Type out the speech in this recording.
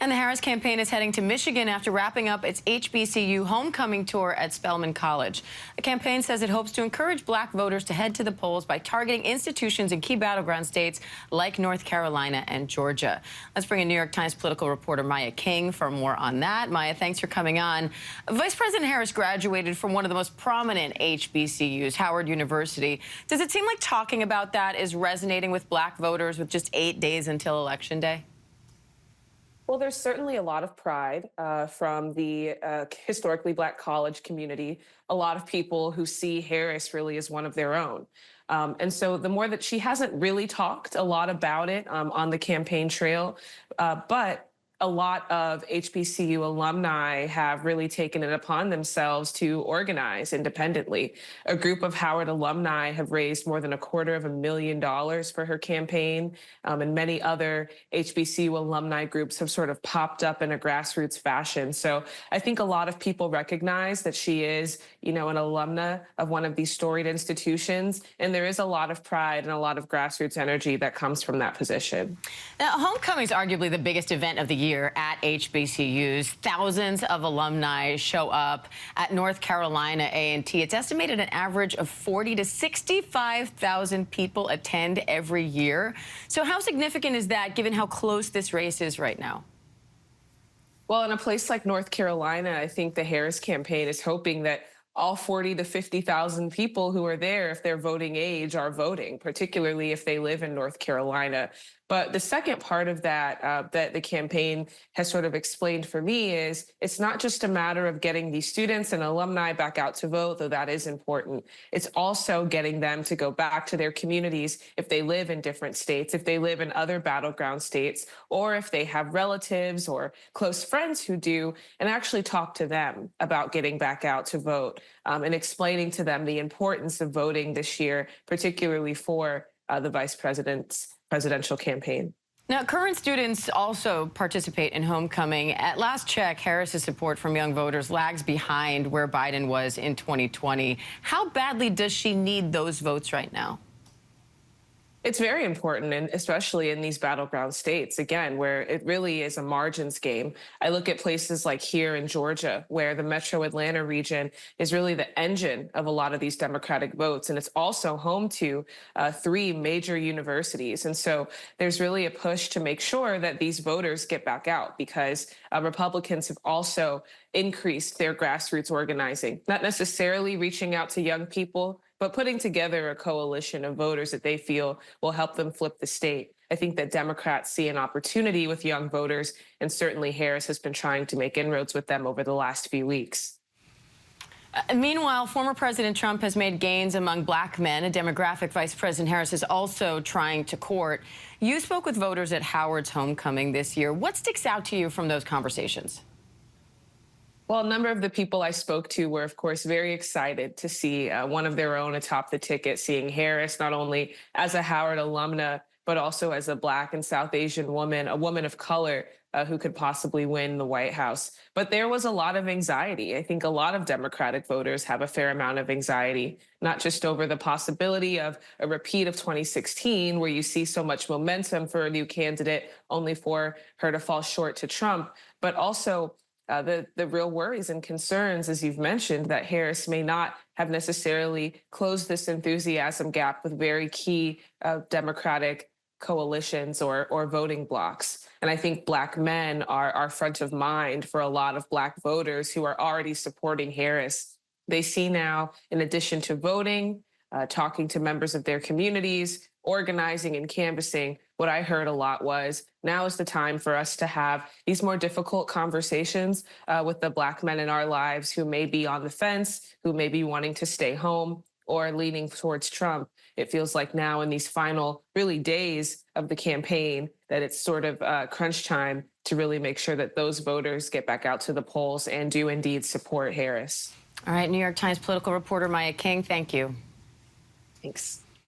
And the Harris campaign is heading to Michigan after wrapping up its HBCU homecoming tour at Spelman College. The campaign says it hopes to encourage black voters to head to the polls by targeting institutions in key battleground states like North Carolina and Georgia. Let's bring in New York Times political reporter Maya King for more on that. Maya, thanks for coming on. Vice President Harris graduated from one of the most prominent HBCUs, Howard University. Does it seem like talking about that is resonating with black voters with just 8 days until Election Day? Well, there's certainly a lot of pride from the historically black college community, a lot of people who see Harris really as one of their own. And so the more that she hasn't really talked a lot about it on the campaign trail, but a lot of HBCU alumni have really taken it upon themselves to organize independently. A group of Howard alumni have raised more than $250,000 for her campaign, and many other HBCU alumni groups have sort of popped up in a grassroots fashion. So I think a lot of people recognize that she is, an alumna of one of these storied institutions, and there is a lot of pride and a lot of grassroots energy that comes from that position. Now, homecoming is arguably the biggest event of the year at HBCUs. Thousands of alumni show up at North Carolina A&T. It's estimated an average of 40 to 65,000 people attend every year. So how significant is that given how close this race is right now? Well, in a place like North Carolina, I think the Harris campaign is hoping that all 40 to 50,000 people who are there, if they're voting age, are voting, particularly if they live in North Carolina. But the second part of that, that the campaign has sort of explained for me is it's not just a matter of getting these students and alumni back out to vote, though that is important. It's also getting them to go back to their communities if they live in different states, if they live in other battleground states, or if they have relatives or close friends who do, and actually talk to them about getting back out to vote and explaining to them the importance of voting this year, particularly for the vice president's presidential campaign. Now, current students also participate in homecoming. At last check, Harris's support from young voters lags behind where Biden was in 2020. How badly does she need those votes right now? It's very important, and especially in these battleground states, again, where it really is a margins game. I look at places like here in Georgia, where the metro Atlanta region is really the engine of a lot of these Democratic votes. And it's also home to 3 major universities. And so there's really a push to make sure that these voters get back out because Republicans have also increased their grassroots organizing, not necessarily reaching out to young people, but putting together a coalition of voters that they feel will help them flip the state. I think that Democrats see an opportunity with young voters, and certainly Harris has been trying to make inroads with them over the last few weeks. Meanwhile, former President Trump has made gains among black men, a demographic Vice President Harris is also trying to court. You spoke with voters at Howard's homecoming this year. What sticks out to you from those conversations? Well, a number of the people I spoke to were, of course, very excited to see one of their own atop the ticket, seeing Harris not only as a Howard alumna, but also as a Black and South Asian woman, a woman of color who could possibly win the White House. But there was a lot of anxiety. I think a lot of Democratic voters have a fair amount of anxiety, not just over the possibility of a repeat of 2016, where you see so much momentum for a new candidate, only for her to fall short to Trump, but also the real worries and concerns, as you've mentioned, that Harris may not have necessarily closed this enthusiasm gap with very key Democratic coalitions or voting blocs. And I think black men are front of mind for a lot of black voters who are already supporting Harris. They see now, in addition to voting, talking to members of their communities, organizing and canvassing, what I heard a lot was, now is the time for us to have these more difficult conversations with the black men in our lives who may be on the fence, who may be wanting to stay home or leaning towards Trump. It feels like now in these final really days of the campaign that it's sort of crunch time to really make sure that those voters get back out to the polls and do indeed support Harris. All right, New York Times political reporter Maya King, thank you. Thanks.